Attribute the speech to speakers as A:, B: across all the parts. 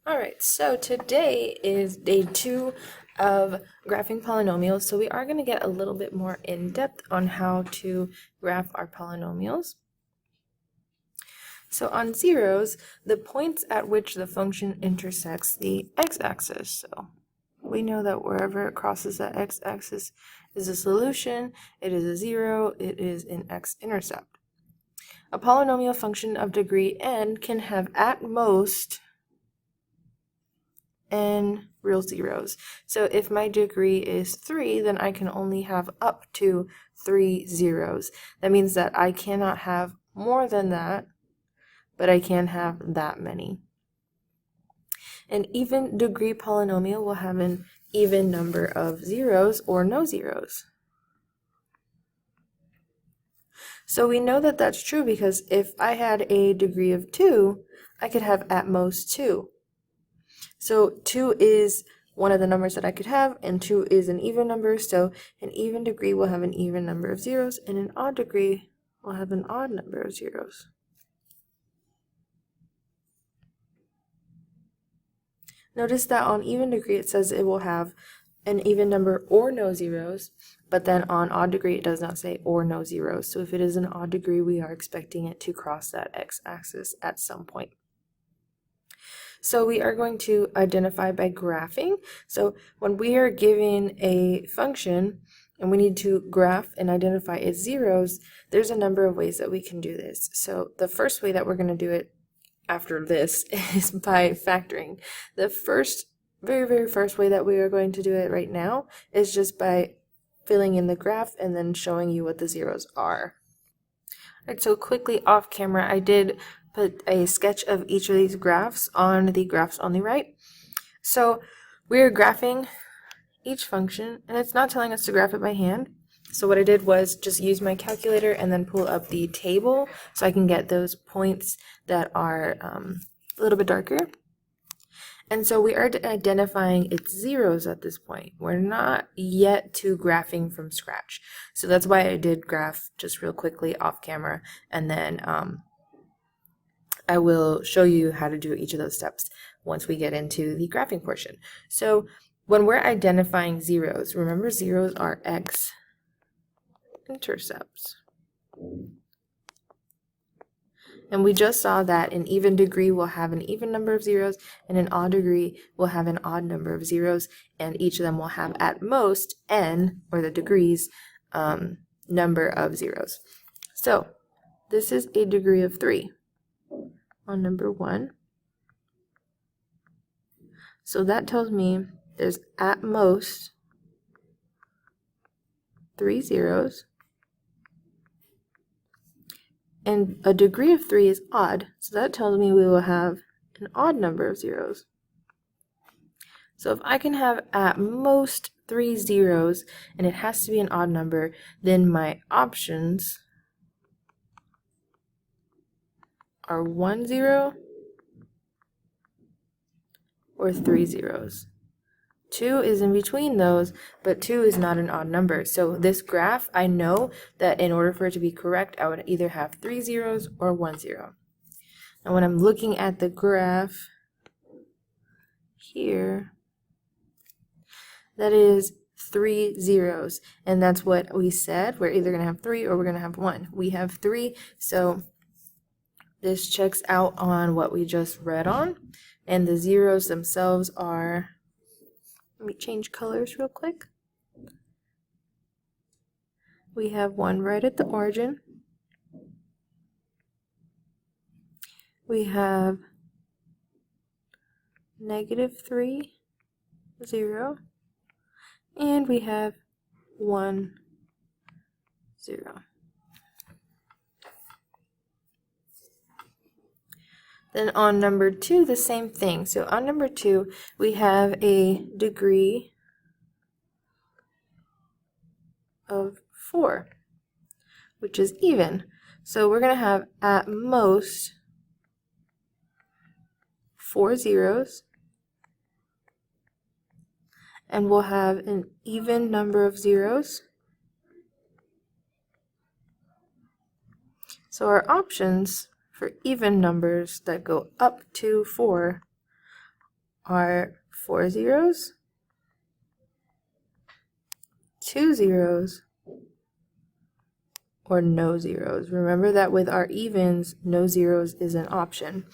A: Alright, so today is day 2 of graphing polynomials, so we are going to get a little bit more in depth on how to graph our polynomials. So on zeros, the points at which the function intersects the x-axis. So we know that wherever it crosses that x-axis is a solution, it is a 0, it is an x-intercept. A polynomial function of degree n can have at most n real zeros. So if my degree is 3, then I can only have up to 3 zeros. That means that I cannot have more than that, but I can have that many. An even degree polynomial will have an even number of zeros or no zeros. So we know that that's true because if I had a degree of 2, I could have at most 2. So 2 is one of the numbers that I could have, and 2 is an even number, so an even degree will have an even number of zeros, and an odd degree will have an odd number of zeros. Notice that on even degree it says it will have an even number or no zeros, but then on odd degree it does not say or no zeros. So if it is an odd degree, we are expecting it to cross that x-axis at some point. So we are going to identify by graphing. So when we are given a function and we need to graph and identify its zeros, there's a number of ways that we can do this. So the first way that we're going to do it after this is by factoring. The very first way that we are going to do it right now is just by filling in the graph and then showing you what the zeros are. Alright, so quickly off camera, I did put a sketch of each of these graphs on the graphs on the right. So we're graphing each function, and it's not telling us to graph it by hand. So what I did was just use my calculator and then pull up the table so I can get those points that are a little bit darker. And so we are identifying its zeros at this point. We're not yet to graphing from scratch. So that's why I did graph just real quickly off camera, and then I will show you how to do each of those steps once we get into the graphing portion. So when we're identifying zeros, remember zeros are x-intercepts. And we just saw that an even degree will have an even number of zeros, and an odd degree will have an odd number of zeros, and each of them will have at most n, or the degrees, number of zeros. So this is a degree of 3 on number 1. So that tells me there's at most 3 zeros. And a degree of 3 is odd, so that tells me we will have an odd number of zeros. So if I can have at most 3 zeros, and it has to be an odd number, then my options are 1 0 or 3 zeros. 2 is in between those, but 2 is not an odd number. So this graph, I know that in order for it to be correct, I would either have 3 zeros or 1 0. And when I'm looking at the graph here, that is 3 zeros. And that's what we said. We're either going to have 3 or we're going to have 1. We have 3, so this checks out on what we just read on. And the zeros themselves are, let me change colors real quick. We have 1 right at the origin. We have -3, 0. And we have 1, 0. Then on number 2, the same thing. So on number 2, we have a degree of 4, which is even. So we're going to have at most 4 zeros, and we'll have an even number of zeros. So our options for even numbers that go up to 4 are 4 zeros, 2 zeros, or no zeros. Remember that with our evens, no zeros is an option.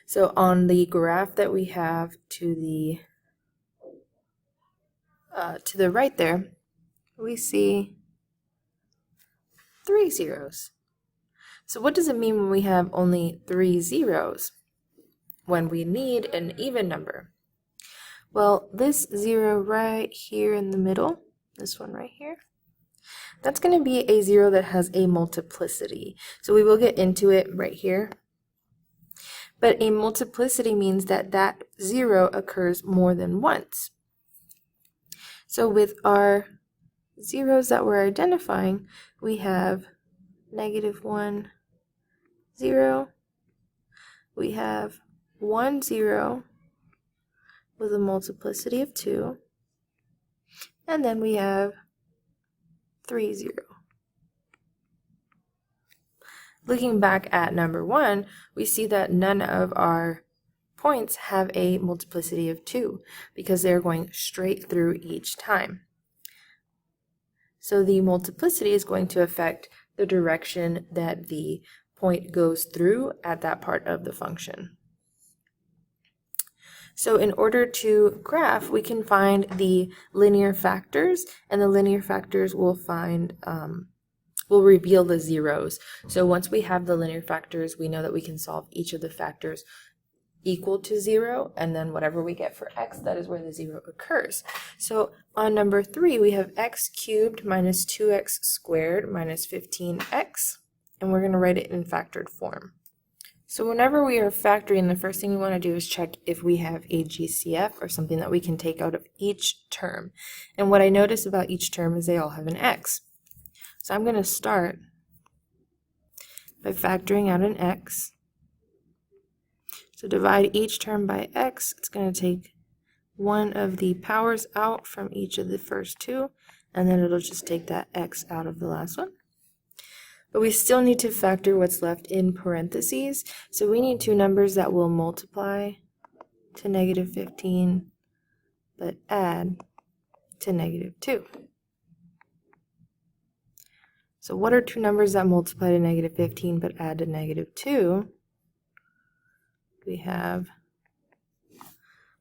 A: So on the graph that we have to the right there, we see 3 zeros. So what does it mean when we have only 3 zeros? When we need an even number? Well, this 0 right here in the middle, this one right here, that's going to be a 0 that has a multiplicity. So we will get into it right here. But a multiplicity means that that 0 occurs more than once. So with our zeros that we're identifying, we have -1, 0. We have 1 0 with a multiplicity of 2. And then we have 3 0. Looking back at number 1, we see that none of our points have a multiplicity of 2 because they're going straight through each time. So the multiplicity is going to affect the direction that the point goes through at that part of the function. So in order to graph, we can find the linear factors, and the linear factors will reveal the zeros. So once we have the linear factors, we know that we can solve each of the factors equal to 0, and then whatever we get for x, that is where the 0 occurs. So on number 3, we have x cubed minus 2x squared minus 15x, and we're going to write it in factored form. So whenever we are factoring, the first thing we want to do is check if we have a GCF or something that we can take out of each term. And what I notice about each term is they all have an x. So I'm going to start by factoring out an x. So divide each term by x. It's going to take one of the powers out from each of the first two, and then it'll just take that x out of the last one. But we still need to factor what's left in parentheses. So we need two numbers that will multiply to -15, but add to -2. So what are two numbers that multiply to -15 but add to -2? We have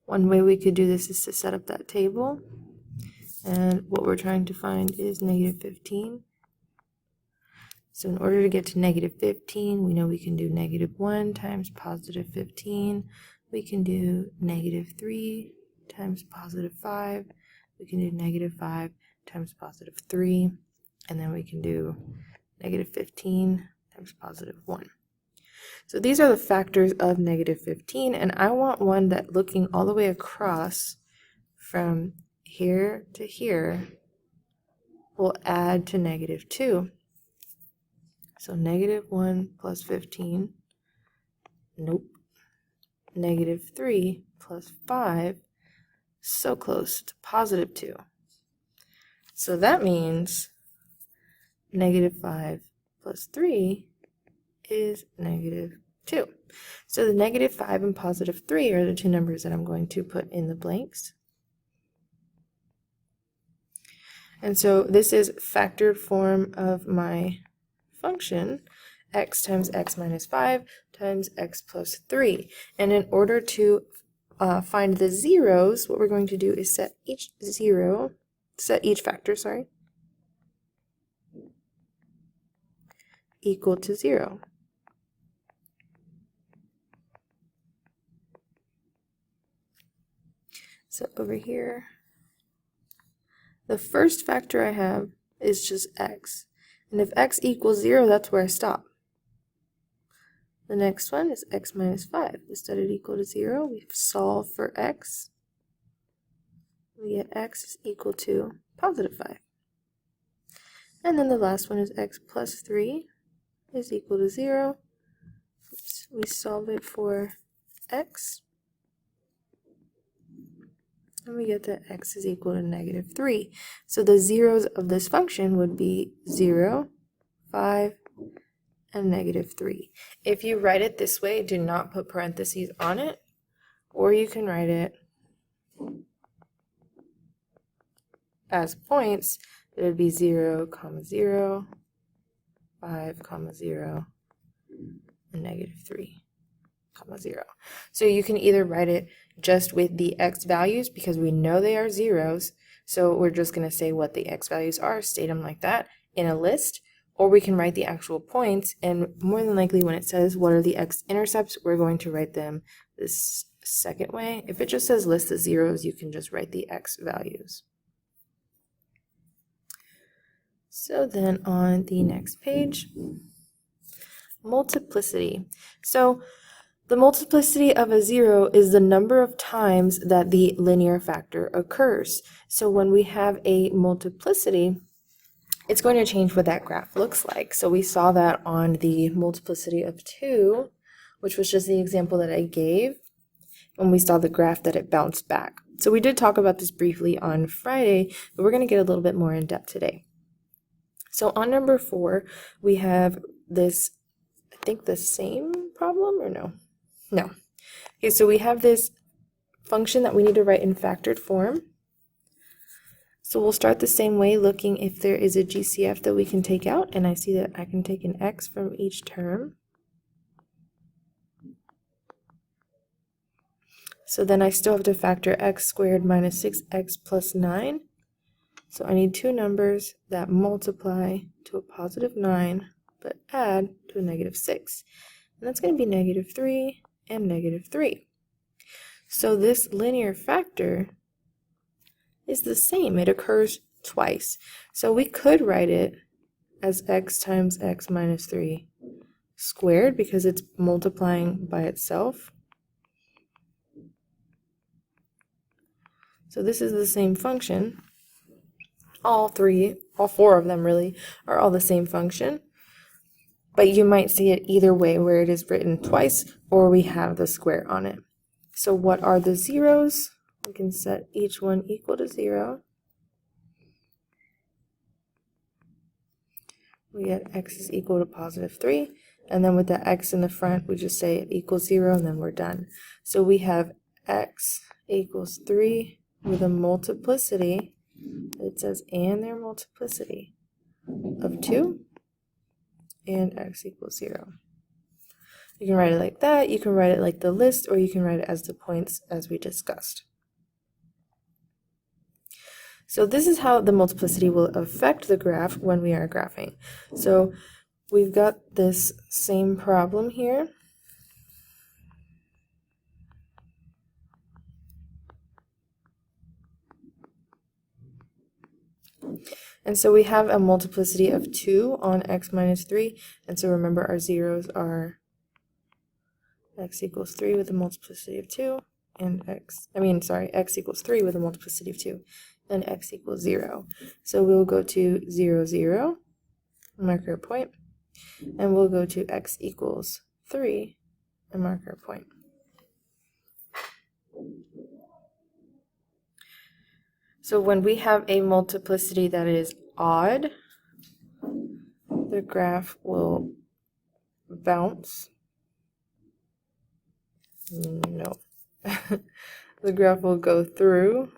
A: one way we could do this is to set up that table, and what we're trying to find is -15. So in order to get to -15, we know we can do -1 times +15. We can do -3 times +5. We can do -5 times +3. And then we can do -15 times +1. So these are the factors of -15, and I want one that looking all the way across from here to here will add to -2. So -1 plus 15, nope, -3 plus 5, so close to +2. So that means -5 plus 3 is -2. So the -5 and +3 are the two numbers that I'm going to put in the blanks. And so this is factored form of my function, x times x minus 5 times x plus 3. And in order to find the zeros, what we're going to do is set each factor, equal to 0. So over here, the first factor I have is just x. And if x equals 0, that's where I stop. The next one is x minus 5. We set it equal to 0. We solve for x. We get x is equal to +5. And then the last one is x plus 3 is equal to 0. Oops. We solve it for x. And we get that x is equal to -3. So the zeros of this function would be 0, 5, and -3. If you write it this way, do not put parentheses on it. or you can write it as points. It would be 0, 0, 5, 0, and -3, 0. So you can either write it just with the x values because we know they are zeros, so we're just going to say what the x values are, state them like that in a list, or we can write the actual points, and more than likely when it says what are the x-intercepts, we're going to write them this second way. If it just says list the zeros, you can just write the x values. So then on the next page, multiplicity. So the multiplicity of a zero is the number of times that the linear factor occurs. So when we have a multiplicity, it's going to change what that graph looks like. So we saw that on the multiplicity of 2, which was just the example that I gave, when we saw the graph that it bounced back. So we did talk about this briefly on Friday, but we're going to get a little bit more in depth today. So on number 4, we have this, I think the same problem, or no? No. Okay, so we have this function that we need to write in factored form. So we'll start the same way, looking if there is a GCF that we can take out, and I see that I can take an x from each term. So then I still have to factor x squared minus 6x plus 9. So I need two numbers that multiply to a positive 9, but add to a negative 6. And that's going to be -3 and -3. So this linear factor is the same. It occurs twice. So we could write it as x times x minus 3 squared because it's multiplying by itself. So this is the same function. All four of them really are all the same function. But you might see it either way, where it is written twice or we have the square on it. So what are the zeros? We can set each one equal to 0. We get x is equal to +3. And then with the x in the front, we just say it equals 0 and then we're done. So we have x equals 3 with a multiplicity. It says and their multiplicity of 2 and x equals 0. You can write it like that, you can write it like the list, or you can write it as the points as we discussed. So this is how the multiplicity will affect the graph when we are graphing. So we've got this same problem here. And so we have a multiplicity of 2 on x minus 3. And so remember our zeros are x equals 3 with a multiplicity of 2 and x equals 3 with a multiplicity of 2 and x equals 0. So we'll go to 0, 0, mark our point, and we'll go to x equals 3 and mark our point. So when we have a multiplicity that is odd, the graph will bounce. No. The graph will go through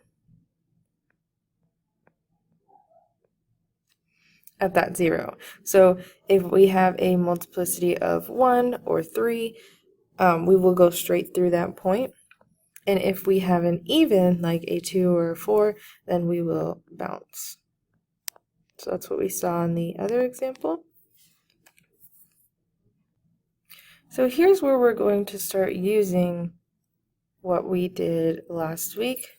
A: at that 0. So if we have a multiplicity of 1 or 3, we will go straight through that point. And if we have an even, like a 2 or a 4, then we will bounce. So that's what we saw in the other example. So here's where we're going to start using what we did last week,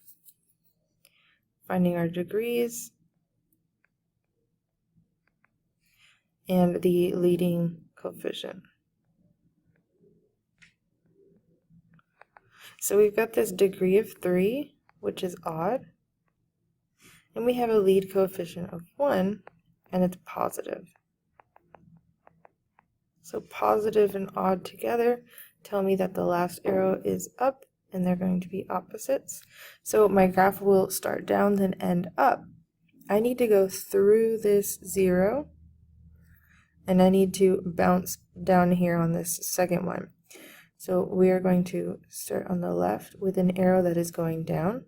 A: finding our degrees and the leading coefficient. So we've got this degree of 3, which is odd, and we have a lead coefficient of 1, and it's positive. So positive and odd together tell me that the last arrow is up, and they're going to be opposites. So my graph will start down, then end up. I need to go through this 0, and I need to bounce down here on this second one. So we are going to start on the left with an arrow that is going down.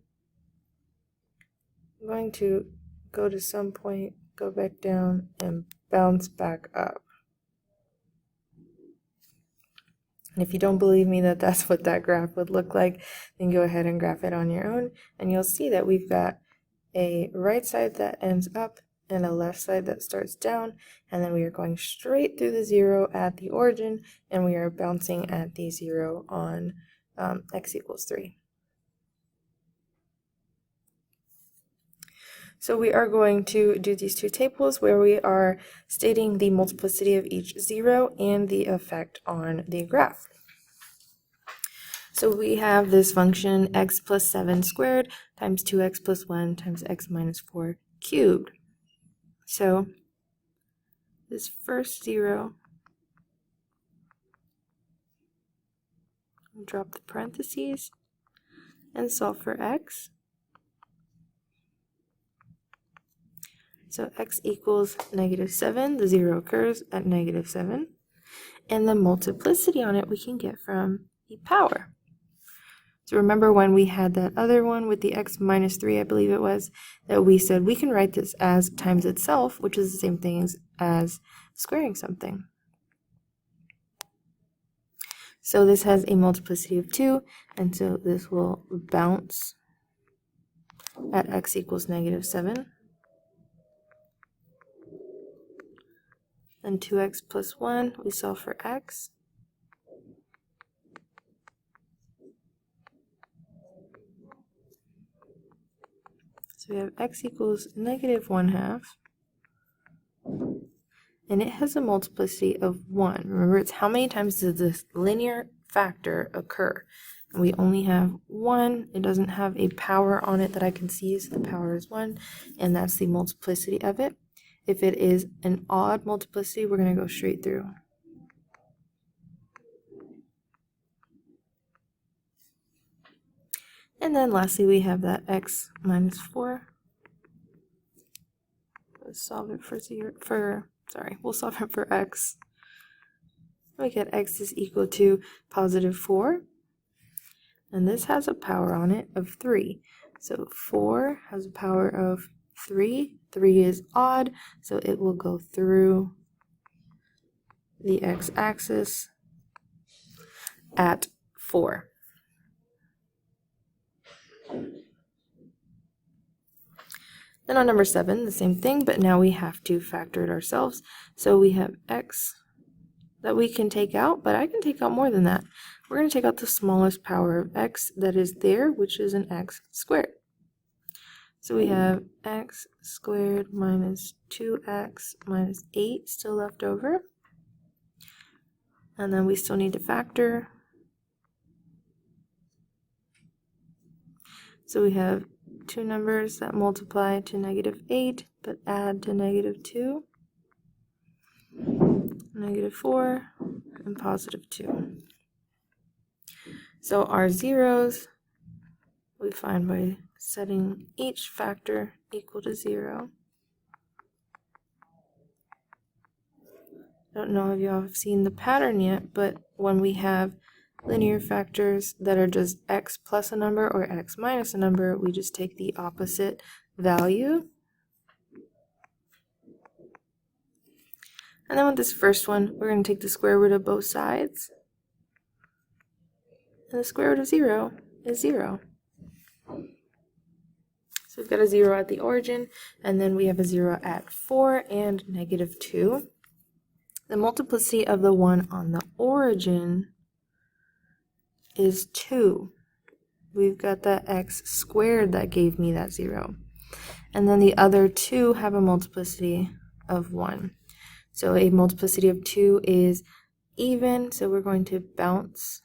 A: I'm going to go to some point, go back down, and bounce back up. And if you don't believe me that that's what that graph would look like, then go ahead and graph it on your own, and you'll see that we've got a right side that ends up and a left side that starts down, and then we are going straight through the 0 at the origin, and we are bouncing at the 0 on x equals 3. So we are going to do these two tables where we are stating the multiplicity of each 0 and the effect on the graph. So we have this function x plus 7 squared times 2x plus 1 times x minus 4 cubed. So this first 0, I'll drop the parentheses and solve for x. So x equals -7, the 0 occurs at -7, and the multiplicity on it we can get from the power. So remember when we had that other one with the x minus 3, I believe it was, that we said we can write this as times itself, which is the same thing as squaring something. So this has a multiplicity of 2, and so this will bounce at x equals -7. Then 2x plus 1, we solve for x. So we have x equals -1/2. And it has a multiplicity of 1. Remember, it's how many times does this linear factor occur? And we only have 1. It doesn't have a power on it that I can see, so the power is 1. And that's the multiplicity of it. If it is an odd multiplicity, we're going to go straight through. And then lastly, we have that x minus 4. Let's solve it we'll solve it for x. We get x is equal to +4. And this has a power on it of 3. So 4 has a power of 3. 3 is odd, so it will go through the x-axis at 4. Then on number 7, the same thing, but now we have to factor it ourselves. So we have x that we can take out, but I can take out more than that. We're going to take out the smallest power of x that is there, which is an x squared. So we have x squared minus 2x minus 8 still left over. And then we still need to factor. So we have two numbers that multiply to -8, but add to -2, -4, and +2. So our zeros we find by setting each factor equal to 0. I don't know if y'all have seen the pattern yet, but when we have linear factors that are just x plus a number or x minus a number, we just take the opposite value. And then with this first one, we're going to take the square root of both sides. And the square root of 0 is 0. So we've got a 0 at the origin, and then we have a 0 at 4 and -2. The multiplicity of the one on the origin is 2. We've got that x squared that gave me that 0. And then the other two have a multiplicity of 1. So a multiplicity of 2 is even, so we're going to bounce,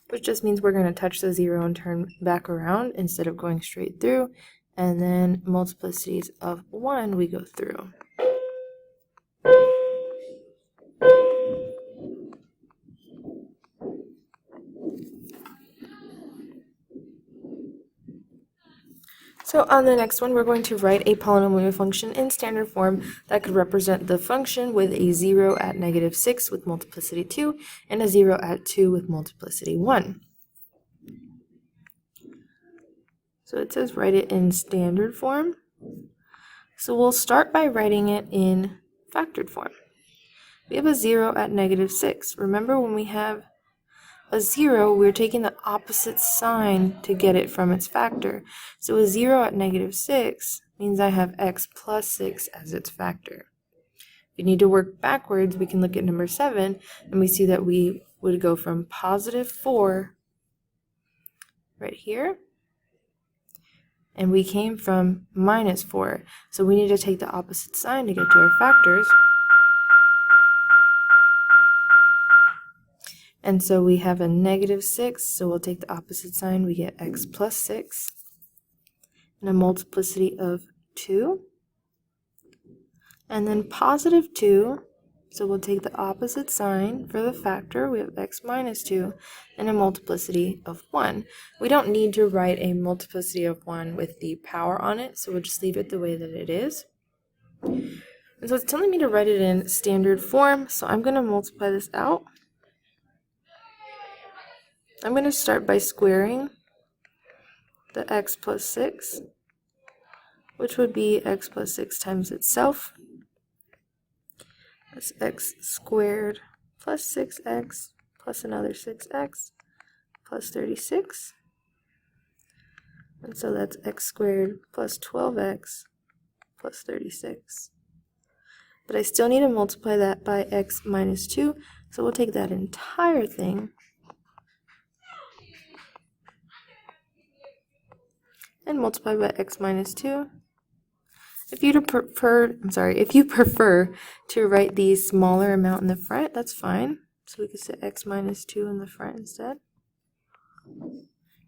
A: which just means we're going to touch the 0 and turn back around instead of going straight through. And then multiplicities of 1 we go through. So on the next one, we're going to write a polynomial function in standard form that could represent the function with a 0 at -6 with multiplicity 2 and a 0 at 2 with multiplicity 1. So it says write it in standard form. So we'll start by writing it in factored form. We have a 0 at -6. Remember, when we have a 0, we're taking the opposite sign to get it from its factor. So a 0 at -6 means I have x plus 6 as its factor. If you need to work backwards, we can look at number 7, and we see that we would go from +4 right here, and we came from -4. So we need to take the opposite sign to get to our factors. And so we have a -6, so we'll take the opposite sign. We get x plus 6 and a multiplicity of 2. And then +2, so we'll take the opposite sign for the factor. We have x minus 2 and a multiplicity of 1. We don't need to write a multiplicity of 1 with the power on it, so we'll just leave it the way that it is. And so it's telling me to write it in standard form, so I'm going to multiply this out. I'm going to start by squaring the x plus 6, which would be x plus 6 times itself. That's x squared plus 6x plus another 6x plus 36. And so that's x squared plus 12x plus 36. But I still need to multiply that by x minus 2, so we'll take that entire thing and multiply by x minus 2. If you prefer to write the smaller amount in the front, that's fine. So we could say x minus 2 in the front instead.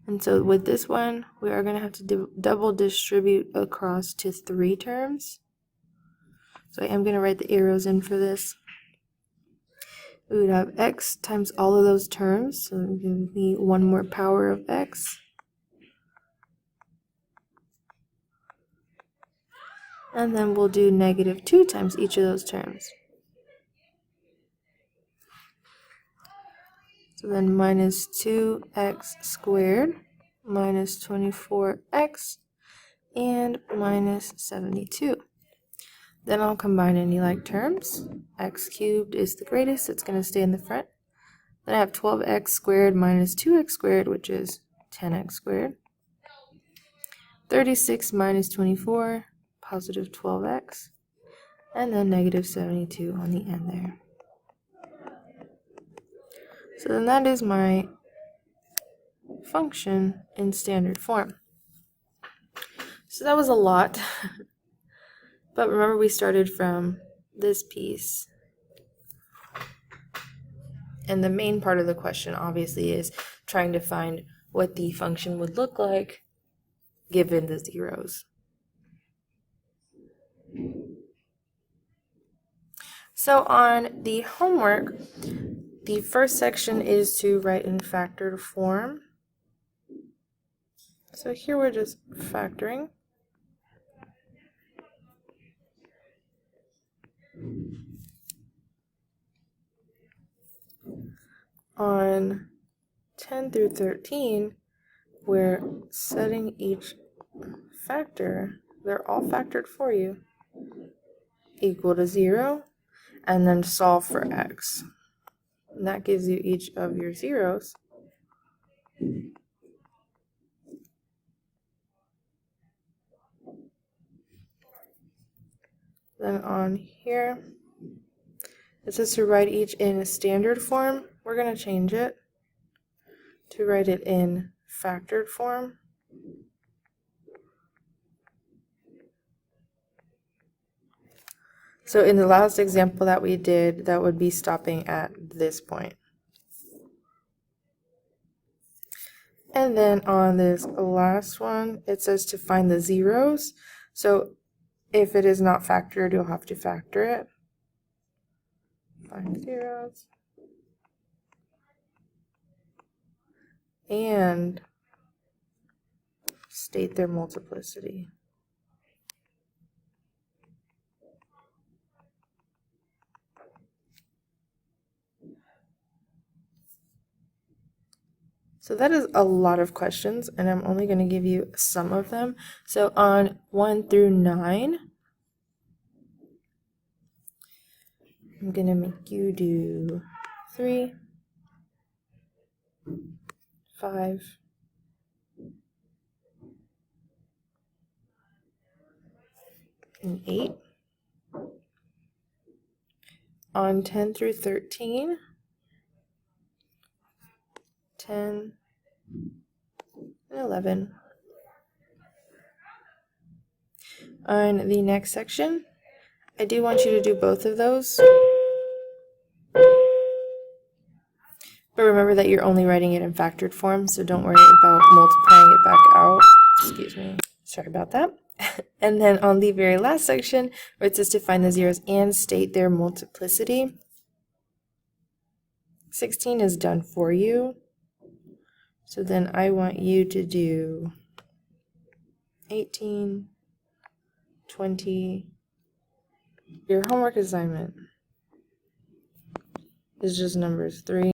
A: And so with this one, we are going to have to double distribute across to 3 terms. So I am going to write the arrows in for this. We would have x times all of those terms, so it would give me 1 more power of x. And then we'll do -2 times each of those terms. So then minus 2x squared minus 24x and minus 72. Then I'll combine any like terms. X cubed is the greatest, it's going to stay in the front. Then I have 12x squared minus 2x squared, which is 10x squared. 36 minus 24, positive 12x. And then negative 72 on the end there. So then that is my function in standard form. So that was a lot. But remember, we started from this piece. And the main part of the question obviously is trying to find what the function would look like given the zeros. So on the homework, the first section is to write in factored form. So here we're just factoring. On 10 through 13, we're setting each factor, they're all factored for you, equal to 0, and then solve for x. And that gives you each of your zeros. Then on here, it says to write each in a standard form. We're going to change it to write it in factored form. So in the last example that we did, that would be stopping at this point. And then on this last one, it says to find the zeros. So if it is not factored, you'll have to factor it. Find zeros. And state their multiplicity. So that is a lot of questions, and I'm only going to give you some of them. So on 1 through 9, I'm going to make you do 3, 5, and 8. On 10 through 13, 10, and 11. On the next section, I do want you to do both of those. But remember that you're only writing it in factored form, so don't worry about multiplying it back out. Excuse me. Sorry about that. And then on the very last section, where it says to find the zeros and state their multiplicity, 16 is done for you. So then I want you to do 18, 20. Your homework assignment is just numbers 3,